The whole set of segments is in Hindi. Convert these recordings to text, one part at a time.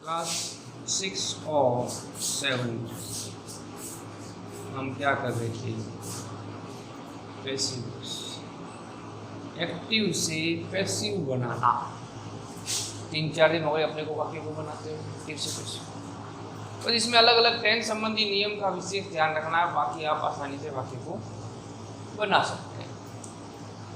क्लास 6 और 7 हम क्या कर रहे थे, पैसिव एक्टिव से पैसिव बनाना। 3-4 दिन हो गए अपने को वाक्य को बनाते हुए एक्टिव से पैसिव, और इसमें अलग अलग टेंस संबंधी नियम का विशेष ध्यान रखना है, बाकी आप आसानी से वाक्य को बना सकते हैं।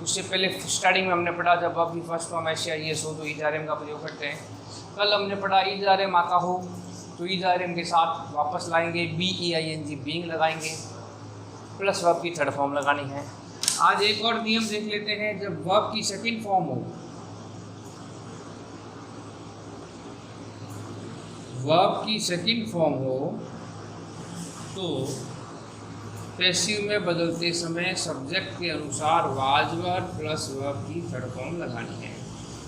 उससे पहले स्टार्टिंग में हमने पढ़ा जब वर्ब की फर्स्ट फॉर्म ऐसे आई है सो तो इज आर एम का प्रयोग करते हैं। कल हमने पढ़ा इज आर एम आता हो तो इज आर एम के साथ वापस लाएंगे BEING बीइंग लगाएंगे प्लस वर्ब की थर्ड फॉर्म लगानी है। आज एक और नियम देख लेते हैं, जब वर्ब की सेकंड फॉर्म हो, वर्ब की सेकंड फॉर्म हो तो पैसिव में बदलते समय सब्जेक्ट के अनुसार वाज वर्ब प्लस वर्ब की थर्ड फॉर्म लगानी है।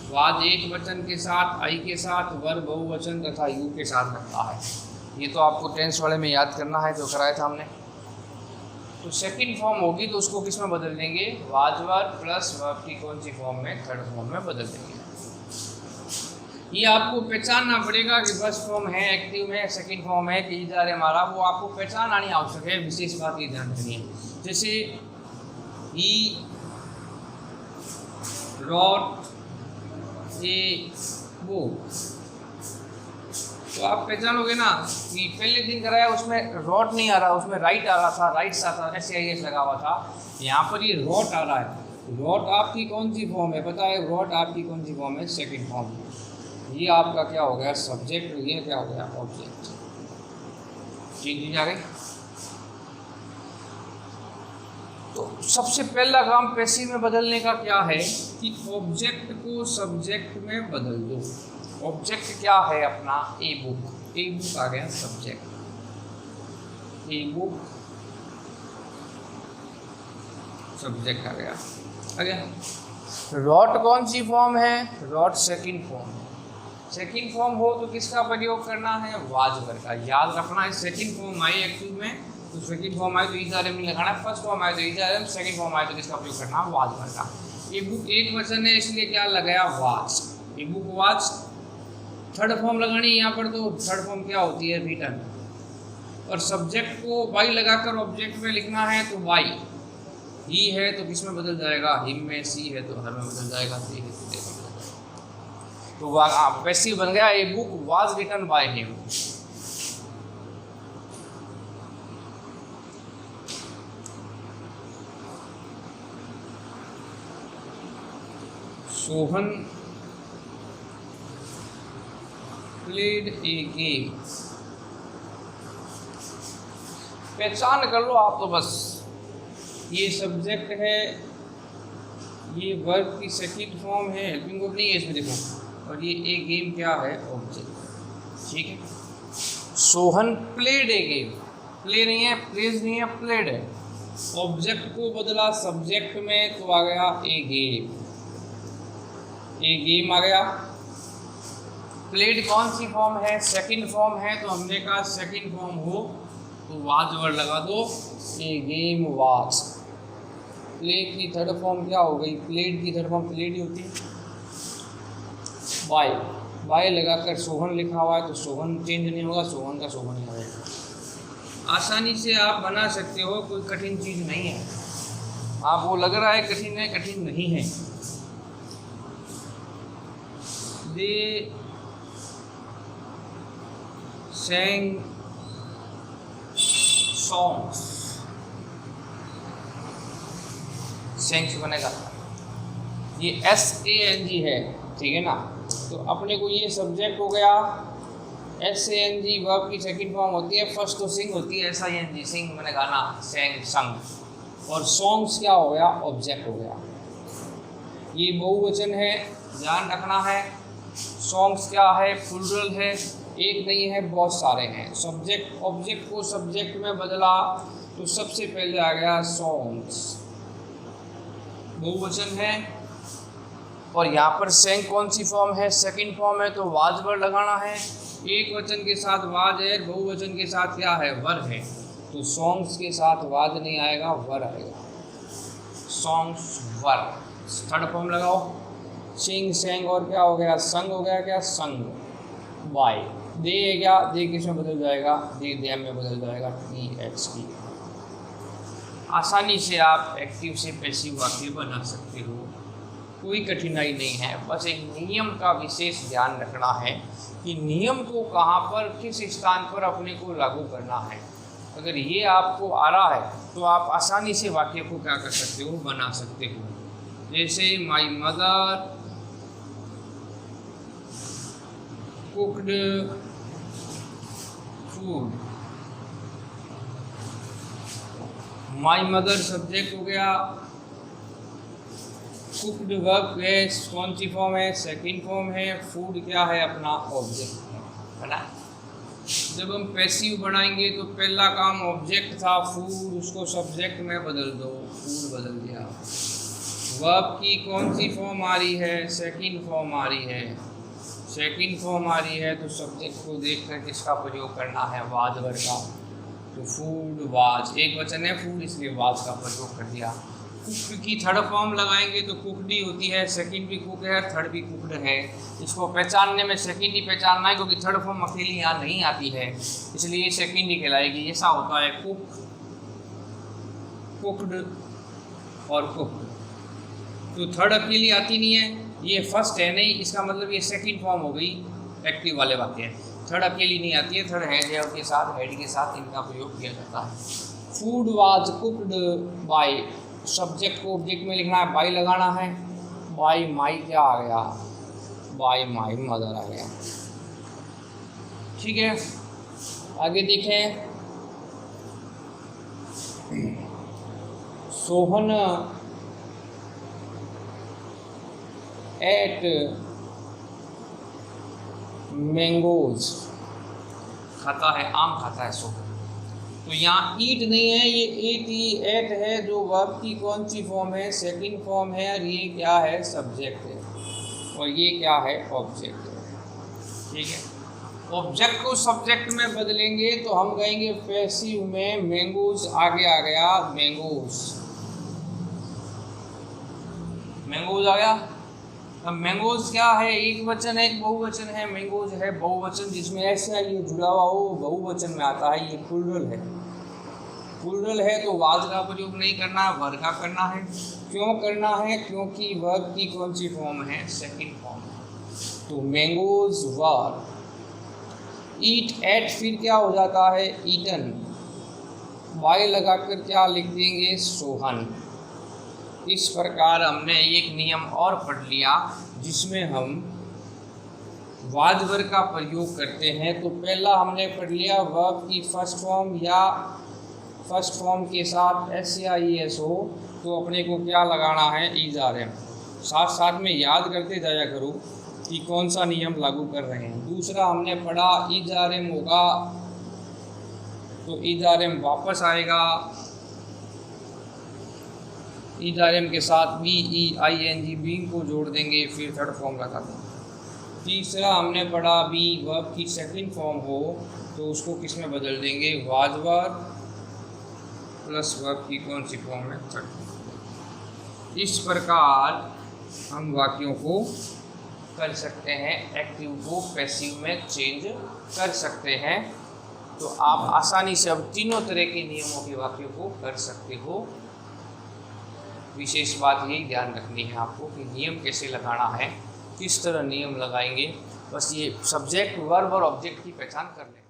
वाज एक वचन के साथ, आई के साथ, वर्ब बहुवचन तथा यू के साथ लगता है। ये तो आपको टेंस वाले में याद करना है जो कराया था हमने। तो सेकंड फॉर्म होगी तो उसको किस में बदल देंगे, वाज वर्ब प्लस वर्ब की कौन सी फॉर्म में, थर्ड फॉर्म में बदल देंगे। ये आपको पहचानना पड़ेगा कि फर्स्ट फॉर्म है एक्टिव में, सेकंड फॉर्म है कि इधर है हमारा, वो आपको पहचान आनी आवश्यक है। विशेष बात ये ध्यान रखनी है, जैसे ही रॉट ए वो, तो आप पहचानोगे ना कि पहले दिन कराया उसमें रॉट नहीं आ रहा, उसमें राइट आ रहा था, राइट सा था, SAIS लगा हुआ था। यहाँ पर ये रॉट आ रहा है। रॉट आपकी कौन सी फॉर्म है पता है, रॉट आपकी कौन सी फॉर्म है, सेकंड फॉर्म। ये आपका क्या हो गया, सब्जेक्ट, ये क्या हो गया, ऑब्जेक्ट। चीज आ गई। तो सबसे पहला काम पैसिव में बदलने का क्या है कि ऑब्जेक्ट को सब्जेक्ट में बदल दो। ऑब्जेक्ट क्या है अपना, ए बुक, ए बुक आ गया सब्जेक्ट, ए बुक सब्जेक्ट आ गया। रॉट कौन सी फॉर्म है, रॉट सेकंड फॉर्म है। सेकंड फॉर्म हो तो किसका प्रयोग करना है, वाज वर्ब का। याद रखना है सेकंड फॉर्म आई एक्टिव में तो सेकंड फॉर्म आए तो इज आर एम नहीं लगाना है, फर्स्ट फॉर्म आए तो is are am, second form आए तो किसका प्रयोग करना है, वाज वर्ब का। ये बुक एक वचन है इसलिए क्या लगाया, वाज। ये बुक वाज। थर्ड फॉर्म लगानी है यहाँ पर, तो थर्ड फॉर्म क्या होती है, रिटन। और सब्जेक्ट को वाई लगाकर ऑब्जेक्ट में लिखना है तो वाई। ही है तो किस में बदल जाएगा, हिम में। सी है तो हर में बदल जाएगा। तो पैसिव बन गया, a book was written by him. Sohan played a game. पहचान कर लो आप तो बस, ये सब्जेक्ट है, ये वर्ब की सेकंड फॉर्म है, हेल्पिंग वर्ब नहीं है इसमें देखो, और ये ए गेम क्या है, ऑब्जेक्ट। ठीक है, Sohan played a game, play नहीं है, प्लेज नहीं है, प्लेड है। ऑब्जेक्ट को बदला सब्जेक्ट में तो आ गया ए गेम, ए गेम आ गया। प्लेड कौन सी फॉर्म है, सेकंड फॉर्म है, तो हमने कहा सेकंड फॉर्म हो तो वाज वर्ड लगा दो, ए गेम वाज। प्ले की थर्ड फॉर्म क्या हो गई, प्लेड की थर्ड फॉर्म प्लेड ही होती है। वाई, वाई लगाकर सोहन लिखा हुआ है तो सोहन चेंज नहीं होगा, सोहन का सोहन ही रहेगा। आसानी से आप बना सकते हो, कोई कठिन चीज़ नहीं है। आपको लग रहा है कठिन है, कठिन नहीं है। दे sang songs, sang से बनेगा, ये SANG है, ठीक है ना। तो अपने को ये सब्जेक्ट हो गया, SANG वर्ब की सेकंड फॉर्म होती है, फर्स्ट तो सिंग होती है, SING सिंग मैंने गाना, sang संग। और सॉन्ग्स क्या हो गया, ऑब्जेक्ट हो गया। ये बहुवचन है, ध्यान रखना है। सॉन्ग्स क्या है, प्लूरल है, एक नहीं है, बहुत सारे हैं। सब्जेक्ट ऑब्जेक्ट को सब्जेक्ट में बदला तो सबसे पहले आ गया सॉन्ग्स, बहुवचन है। और यहाँ पर सेंग कौन सी फॉर्म है, सेकंड फॉर्म है, तो वाज वर्ड लगाना है। एक वचन के साथ वाज है, बहुवचन के साथ क्या है, वर है, तो सॉन्ग्स के साथ वाज नहीं आएगा, वर आएगा। सॉन्ग्स वर, थर्ड फॉर्म लगाओ। सिंग सेंग और क्या हो गया, संग हो गया, क्या संग बाय। दे क्या, दे किस में बदल जाएगा, दे में बदल जाएगा, THT। आसानी से आप एक्टिव से पैसिव वाक्य बना सकते हो, कोई कठिनाई नहीं है। बस एक नियम का विशेष ध्यान रखना है कि नियम को कहाँ पर, किस स्थान पर अपने को लागू करना है। अगर ये आपको आ रहा है तो आप आसानी से वाक्य को क्या कर सकते हो, बना सकते हो। जैसे my mother cooked food, my mother subject हो गया, कुक्ड वर्ब है, कौन सी फॉर्म है, सेकंड फॉर्म है, फूड क्या है, अपना ऑब्जेक्ट है ना। जब हम पैसिव बनाएंगे तो पहला काम ऑब्जेक्ट था फूड, उसको सब्जेक्ट में बदल दो, फूड बदल दिया। वर्ब की कौन सी फॉर्म आ रही है, सेकंड फॉर्म आ रही है, सेकंड फॉर्म आ रही है तो सब्जेक्ट को देखकर किसका प्रयोग करना है, वाज वर्ब का। तो फूड वाज, एक वचन है फूड इसलिए वाज का प्रयोग कर दिया। कुक की थर्ड फॉर्म लगाएंगे तो कुकड ही होती है, सेकंड भी कुक है, थर्ड भी कुकड है। इसको पहचानने में सेकंड ही पहचानना है क्योंकि थर्ड फॉर्म अकेली यहाँ नहीं आती है, इसलिए सेकंड ही कहलाएगी। ऐसा होता है कुक, कुकड और कुक। तो थर्ड अकेली आती नहीं है, ये फर्स्ट है नहीं, इसका मतलब ये सेकंड फॉर्म हो गई एक्टिव वाले वाक्य। थर्ड अकेली नहीं आती है, थर्ड हेड के साथ, हेड के साथ इनका प्रयोग किया जाता है। Food was cooked bye, subject को ऑब्जेक्ट में लिखना है, बाई लगाना है, बाई माई क्या आ गया, बाई माई मदर आ गया। ठीक है, आगे देखें। सोहन एट मैंगोज, खाता है, आम खाता है सोहन। तो यहाँ ईट नहीं है, ये एट है जो वर्ब की कौन सी फॉर्म है, सेकंड फॉर्म है, और ये क्या है, सब्जेक्ट है, और ये क्या है, ऑब्जेक्ट है। ठीक है, ऑब्जेक्ट को सब्जेक्ट में बदलेंगे तो हम कहेंगे पैसिव में मैंगोज आगे आ गया, मैंगोज, मैंगोज आ गया। अब मैंगोज क्या है, एक वचन है, एक बहुवचन है, मैंगोज है बहुवचन जिसमें ऐसा ये जुड़ा हुआ हो बहुवचन में आता है, ये प्लूरल है। प्लूरल है तो वाज का प्रयोग नहीं करना है, वर्ब का करना है। क्यों करना है, क्योंकि वर्ब की कौन सी फॉर्म है, सेकंड फॉर्म। तो मैंगोज वर्ब, ईट एट फिर क्या हो जाता है, ईटन, वाई लगाकर क्या लिख देंगे, सोहन। इस प्रकार हमने एक नियम और पढ़ लिया जिसमें हम वाज वर्ब का प्रयोग करते हैं। तो पहला हमने पढ़ लिया वर्ब की फर्स्ट फॉर्म या फर्स्ट फॉर्म के साथ SAIS हो तो अपने को क्या लगाना है, इज़ारेम। साथ साथ में याद करते जाया करो कि कौन सा नियम लागू कर रहे हैं। दूसरा हमने पढ़ा इज़ारेम होगा तो इज़ारेम वापस आएगा, इज़ारेम के साथ BEING बीइंग को जोड़ देंगे, फिर थर्ड फॉर्म लगा देंगे। तीसरा हमने पढ़ा बी वर्ब की सेकंड फॉर्म हो तो उसको किस में बदल देंगे, वाज वर्ब प्लस वर्ब की कौन सी फॉर्म है, थर्ड। इस प्रकार हम वाक्यों को कर सकते हैं, एक्टिव को पैसिव में चेंज कर सकते हैं। तो आप आसानी से अब तीनों तरह के नियमों के वाक्यों को कर सकते हो। विशेष बात यही ध्यान रखनी है आपको कि नियम कैसे लगाना है, किस तरह नियम लगाएंगे। बस ये सब्जेक्ट वर्ब और ऑब्जेक्ट की पहचान कर लें।